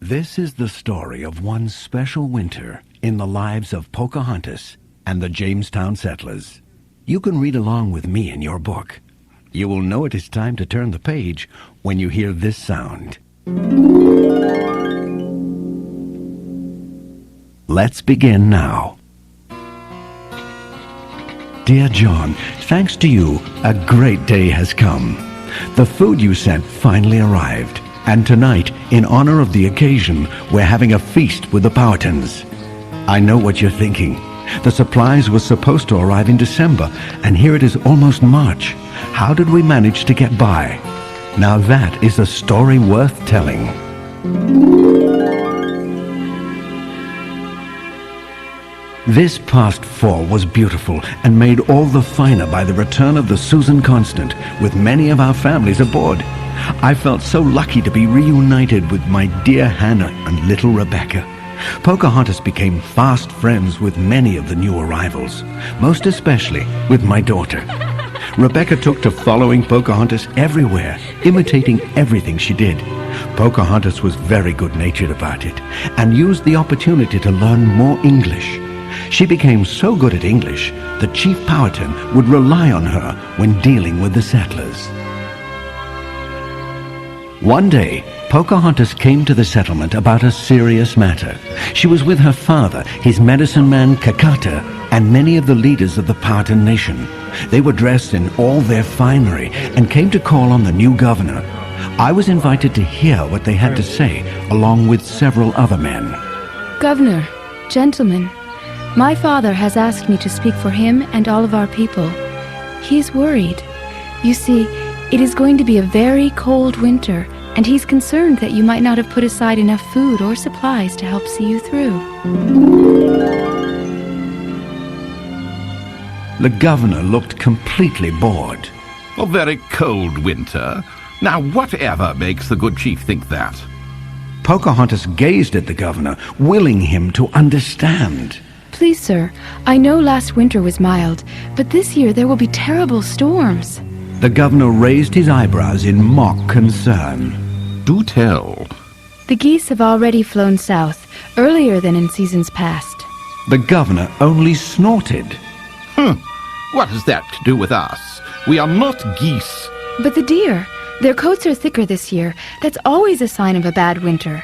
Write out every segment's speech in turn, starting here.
This is the story of one special winter in the lives of Pocahontas and the Jamestown settlers. You can read along with me in your book. You will know it is time to turn the page when you hear this sound. Let's begin now. Dear John, thanks to you, a great day has come. The food you sent finally arrived, and tonight, in honor of the occasion, we're having a feast with the Powhatans. I know what you're thinking. The supplies were supposed to arrive in December, and here it is almost March. How did we manage to get by? Now that is a story worth telling. This past fall was beautiful and made all the finer by the return of the Susan Constant, with many of our families aboard. I felt so lucky to be reunited with my dear Hannah and little Rebecca. Pocahontas became fast friends with many of the new arrivals, most especially with my daughter. Rebecca took to following Pocahontas everywhere, imitating everything she did. Pocahontas was very good-natured about it and used the opportunity to learn more English. She became so good at English that Chief Powhatan would rely on her when dealing with the settlers. One day, Pocahontas came to the settlement about a serious matter. She was with her father, his medicine man Kakata, and many of the leaders of the Powhatan nation. They were dressed in all their finery and came to call on the new governor. I was invited to hear what they had to say, along with several other men. Governor, gentlemen, my father has asked me to speak for him and all of our people. He's worried. You see, it is going to be a very cold winter, and he's concerned that you might not have put aside enough food or supplies to help see you through. The governor looked completely bored. A very cold winter. Now, whatever makes the good chief think that? Pocahontas gazed at the governor, willing him to understand. Please, sir, I know last winter was mild, but this year there will be terrible storms. The governor raised his eyebrows in mock concern. Do tell. The geese have already flown south, earlier than in seasons past. The governor only snorted. What has that to do with us? We are not geese. But the deer, their coats are thicker this year. That's always a sign of a bad winter.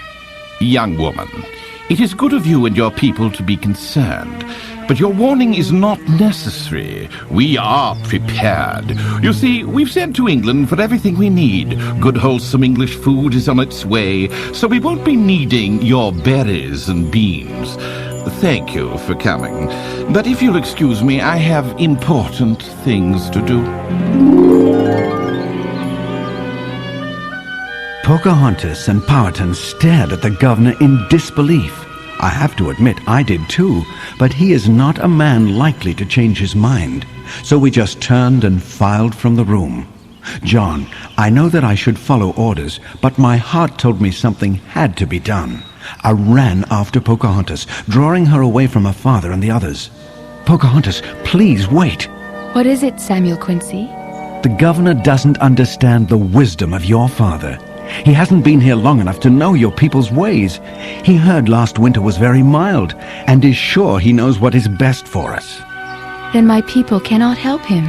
Young woman, it is good of you and your people to be concerned, but your warning is not necessary. We are prepared. You see, we've sent to England for everything we need. Good wholesome English food is on its way, so we won't be needing your berries and beans. Thank you for coming. But if you'll excuse me, I have important things to do. Pocahontas and Powhatan stared at the governor in disbelief. I have to admit I did too, but he is not a man likely to change his mind. So we just turned and filed from the room. John, I know that I should follow orders, but my heart told me something had to be done. I ran after Pocahontas, drawing her away from her father and the others. Pocahontas, please wait. What is it, Samuel Quincy? The governor doesn't understand the wisdom of your father. He hasn't been here long enough to know your people's ways. He heard last winter was very mild, and is sure he knows what is best for us. Then my people cannot help him.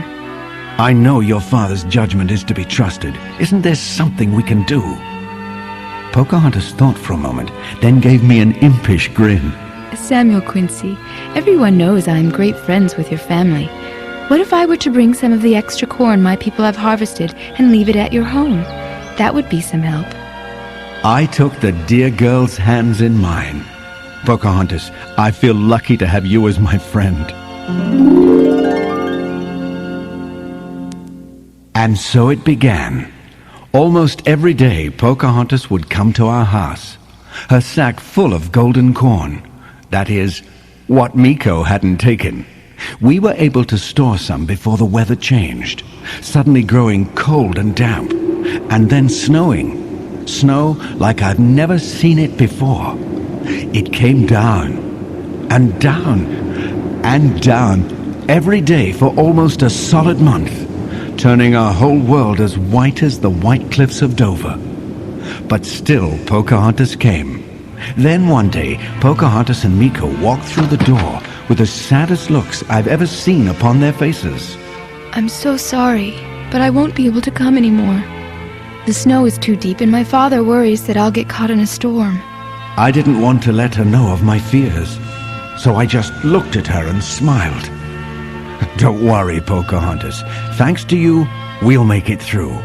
I know your father's judgment is to be trusted. Isn't there something we can do? Pocahontas thought for a moment, then gave me an impish grin. Samuel Quincy, everyone knows I am great friends with your family. What if I were to bring some of the extra corn my people have harvested and leave it at your home? That would be some help. I took the dear girl's hands in mine. Pocahontas, I feel lucky to have you as my friend. And so it began. Almost every day, Pocahontas would come to our house, her sack full of golden corn. That is, what Miko hadn't taken. We were able to store some before the weather changed, suddenly growing cold and damp, and then snowing. Snow like I've never seen it before. It came down, and down, and down, every day for almost a solid month, turning our whole world as white as the white cliffs of Dover. But still Pocahontas came. Then one day, Pocahontas and Miko walked through the door with the saddest looks I've ever seen upon their faces. I'm so sorry, but I won't be able to come anymore. The snow is too deep and my father worries that I'll get caught in a storm. I didn't want to let her know of my fears, so I just looked at her and smiled. Don't worry, Pocahontas. Thanks to you, we'll make it through.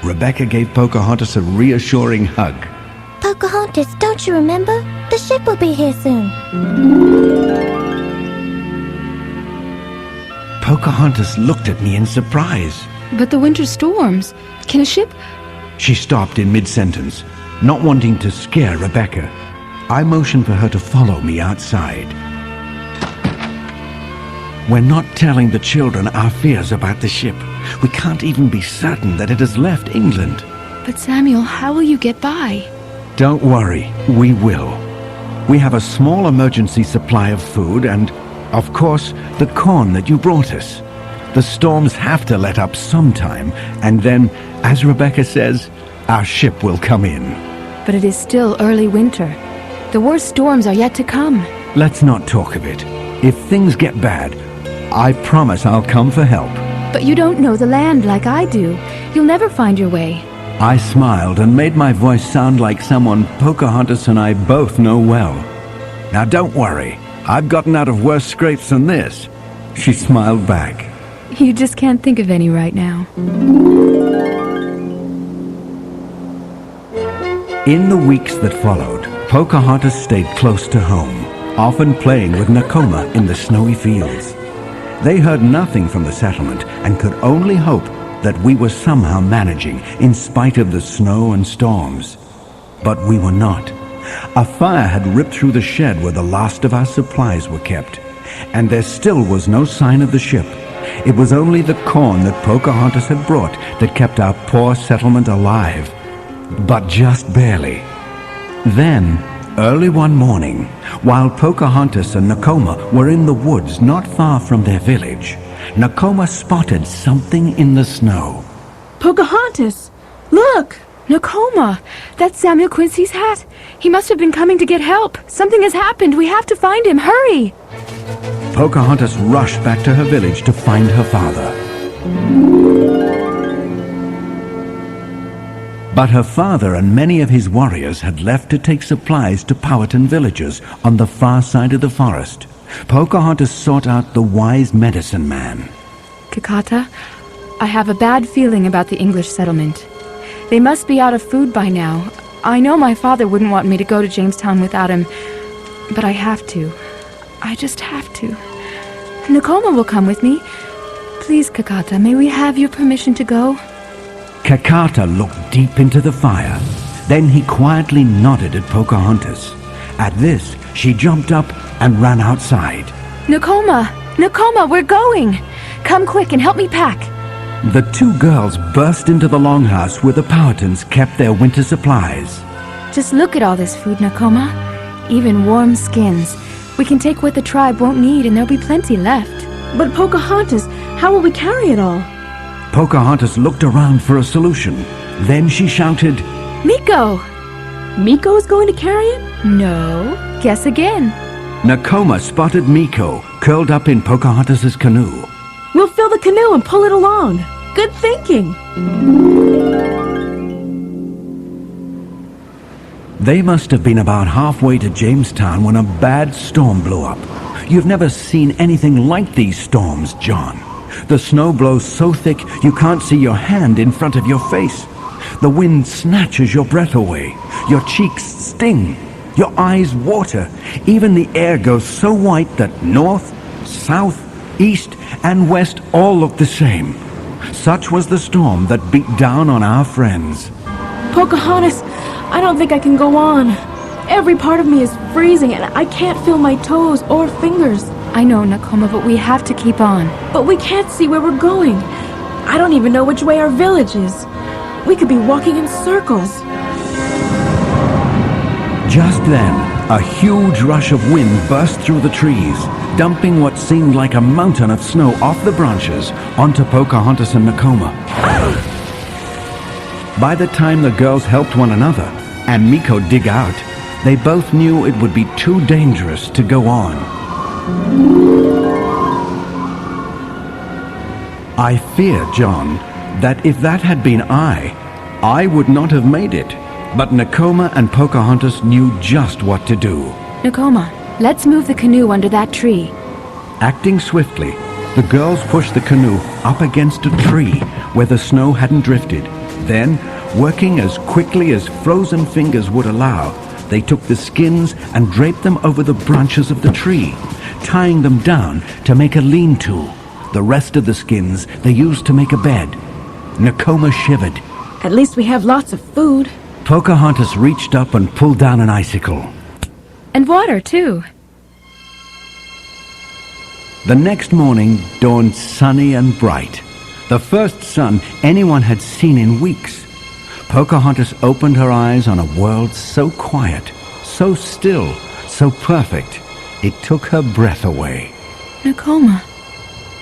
Rebecca gave Pocahontas a reassuring hug. Pocahontas, don't you remember? The ship will be here soon. Pocahontas looked at me in surprise. But the winter storms, can a ship... She stopped in mid-sentence, not wanting to scare Rebecca. I motioned for her to follow me outside. We're not telling the children our fears about the ship. We can't even be certain that it has left England. But Samuel, how will you get by? Don't worry, we will. We have a small emergency supply of food and, of course, the corn that you brought us. The storms have to let up sometime, and then, as Rebecca says, our ship will come in. But it is still early winter. The worst storms are yet to come. Let's not talk of it. If things get bad, I promise I'll come for help. But you don't know the land like I do. You'll never find your way. I smiled and made my voice sound like someone Pocahontas and I both know well. Now don't worry, I've gotten out of worse scrapes than this. She smiled back. You just can't think of any right now. In the weeks that followed, Pocahontas stayed close to home, often playing with Nakoma in the snowy fields. They heard nothing from the settlement and could only hope that we were somehow managing in spite of the snow and storms. But we were not. A fire had ripped through the shed where the last of our supplies were kept, and there still was no sign of the ship. It was only the corn that Pocahontas had brought that kept our poor settlement alive. But just barely. Then, early one morning, while Pocahontas and Nakoma were in the woods not far from their village, Nakoma spotted something in the snow. Pocahontas! Look! Nakoma! That's Samuel Quincy's hat! He must have been coming to get help! Something has happened! We have to find him! Hurry! Pocahontas rushed back to her village to find her father. But her father and many of his warriors had left to take supplies to Powhatan villagers on the far side of the forest. Pocahontas sought out the wise medicine man. Kakata, I have a bad feeling about the English settlement. They must be out of food by now. I know my father wouldn't want me to go to Jamestown without him, but I have to. I just have to. Nakoma will come with me. Please, Kakata, may we have your permission to go? Kakata looked deep into the fire. Then he quietly nodded at Pocahontas. At this, she jumped up and ran outside. Nakoma! Nakoma, we're going! Come quick and help me pack. The two girls burst into the longhouse where the Powhatans kept their winter supplies. Just look at all this food, Nakoma. Even warm skins. We can take what the tribe won't need and there'll be plenty left. But Pocahontas, how will we carry it all? Pocahontas looked around for a solution. Then she shouted, Miko! Miko is going to carry it? No. Guess again. Nakoma spotted Miko, curled up in Pocahontas' canoe. We'll fill the canoe and pull it along. Good thinking. They must have been about halfway to Jamestown when a bad storm blew up. You've never seen anything like these storms, John. The snow blows so thick you can't see your hand in front of your face. The wind snatches your breath away. Your cheeks sting. Your eyes water. Even the air goes so white that north, south, east, and west all look the same. Such was the storm that beat down on our friends. Pocahontas, I don't think I can go on. Every part of me is freezing and I can't feel my toes or fingers. I know, Nakoma, but we have to keep on. But we can't see where we're going. I don't even know which way our village is. We could be walking in circles. Just then, a huge rush of wind burst through the trees, dumping what seemed like a mountain of snow off the branches onto Pocahontas and Nakoma. By the time the girls helped one another, and Miko dig out, They both knew it would be too dangerous to go on. I fear, John, that if that had been I would not have made it. But Nakoma and Pocahontas knew just what to do. Nakoma, let's move the canoe under that tree. Acting swiftly, the girls pushed the canoe up against a tree where the snow hadn't drifted. Then, working as quickly as frozen fingers would allow, they took the skins and draped them over the branches of the tree, tying them down to make a lean-to. The rest of the skins they used to make a bed. Nakoma shivered. At least we have lots of food. Pocahontas reached up and pulled down an icicle. And water, too. The next morning dawned sunny and bright. The first sun anyone had seen in weeks. Pocahontas opened her eyes on a world so quiet, so still, so perfect, it took her breath away. Nakoma,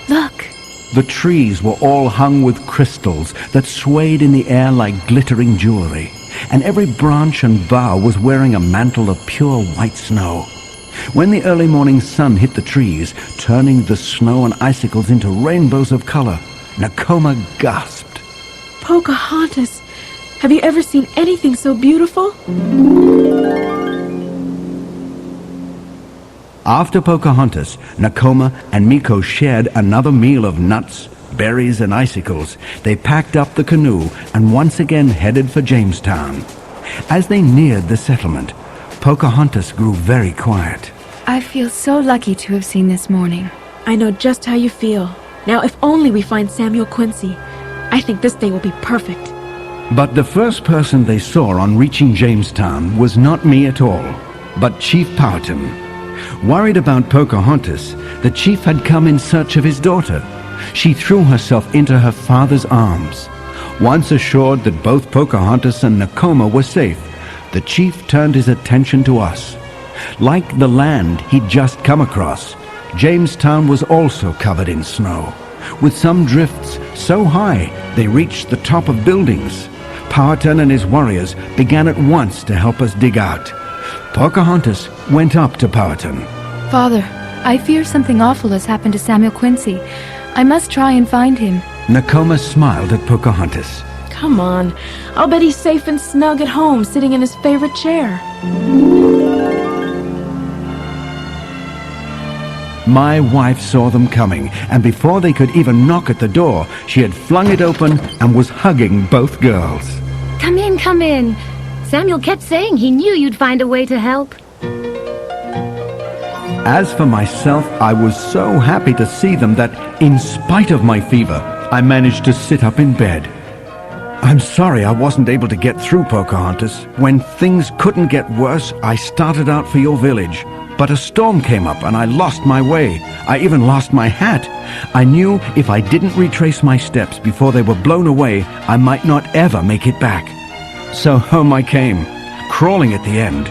look. The trees were all hung with crystals that swayed in the air like glittering jewelry, and every branch and bough was wearing a mantle of pure white snow. When the early morning sun hit the trees, turning the snow and icicles into rainbows of color, Nakoma gasped. Pocahontas, have you ever seen anything so beautiful? After Pocahontas, Nakoma and Miko shared another meal of nuts, berries, and icicles. They packed up the canoe and once again headed for Jamestown. As they neared the settlement, Pocahontas grew very quiet. I feel so lucky to have seen this morning. I know just how you feel. Now, if only we find Samuel Quincy. I think this day will be perfect. But the first person they saw on reaching Jamestown was not me at all, but Chief Powhatan. Worried about Pocahontas, the chief had come in search of his daughter. She threw herself into her father's arms. Once assured that both Pocahontas and Nakoma were safe, the chief turned his attention to us. Like the land he'd just come across, Jamestown was also covered in snow, with some drifts so high they reached the top of buildings. Powhatan and his warriors began at once to help us dig out. Pocahontas went up to Powhatan. Father, I fear something awful has happened to Samuel Quincy. I must try and find him. Nakoma smiled at Pocahontas. Come on. I'll bet he's safe and snug at home, sitting in his favorite chair. My wife saw them coming, and before they could even knock at the door, she had flung it open and was hugging both girls. Come in, come in. Samuel kept saying he knew you'd find a way to help. As for myself, I was so happy to see them that, in spite of my fever, I managed to sit up in bed. I'm sorry I wasn't able to get through, Pocahontas. When things couldn't get worse, I started out for your village. But a storm came up and I lost my way. I even lost my hat. I knew if I didn't retrace my steps before they were blown away, I might not ever make it back. So home I came, crawling at the end.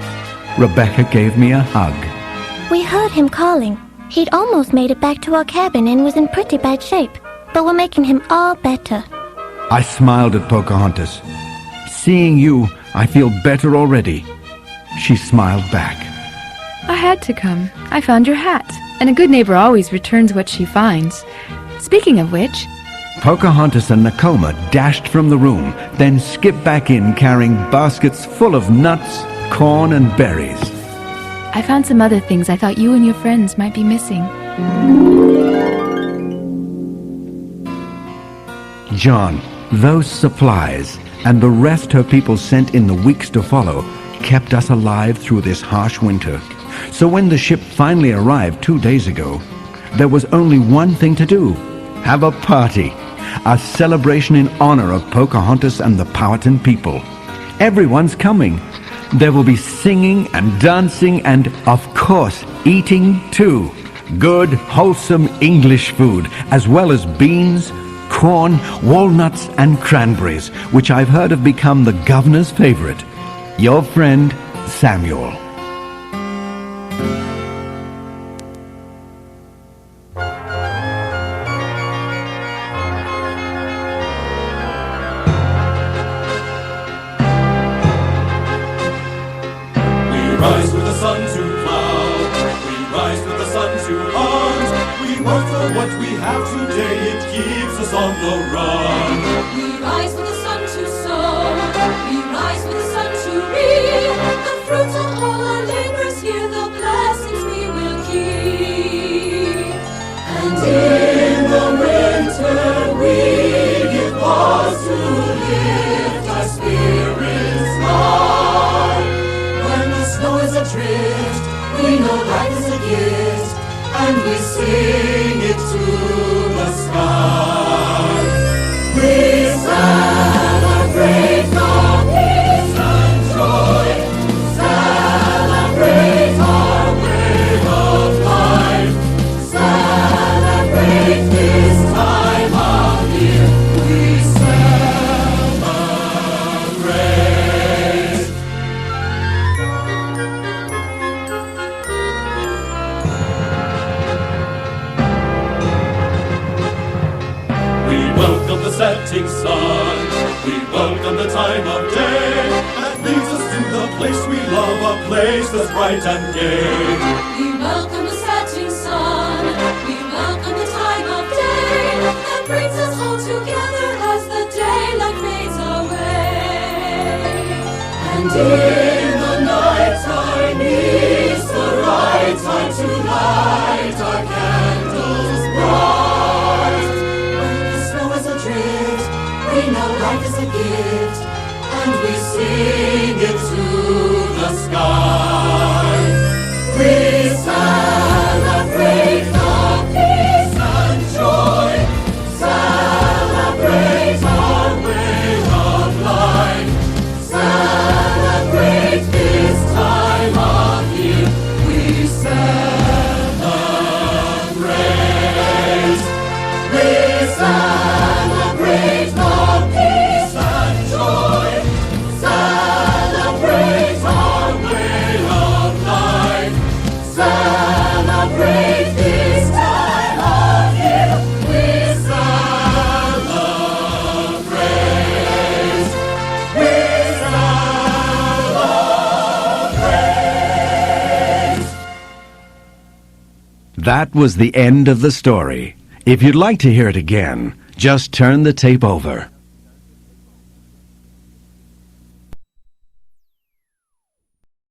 Rebecca gave me a hug. We heard him calling. He'd almost made it back to our cabin and was in pretty bad shape, but we're making him all better. I smiled at Pocahontas. Seeing you, I feel better already. She smiled back. I had to come. I found your hat, and a good neighbor always returns what she finds. Speaking of which... Pocahontas and Nakoma dashed from the room, then skipped back in carrying baskets full of nuts, corn, and berries. I found some other things I thought you and your friends might be missing. John, those supplies, and the rest her people sent in the weeks to follow, kept us alive through this harsh winter. So when the ship finally arrived 2 days ago, there was only one thing to do. Have a party. A celebration in honor of Pocahontas and the Powhatan people. Everyone's coming. There will be singing and dancing and, of course, eating too. Good, wholesome English food, as well as beans, corn, walnuts, and cranberries, which I've heard have become the governor's favorite. Your friend, Samuel. faces bright and gay. We welcome the setting sun, we welcome the time of day that brings us all together as the daylight fades away. And in the night time is the right time to light our candles bright. When the snow is adrift, we know life is a gift, and we sing it to the sky. We celebrate the peace and joy, celebrate our way of life, celebrate this time of year. We celebrate, we celebrate the peace and joy, celebrate our way of life, celebrate this time of year. We celebrate, we celebrate. That was the end of the story. If you'd like to hear it again, just turn the tape over.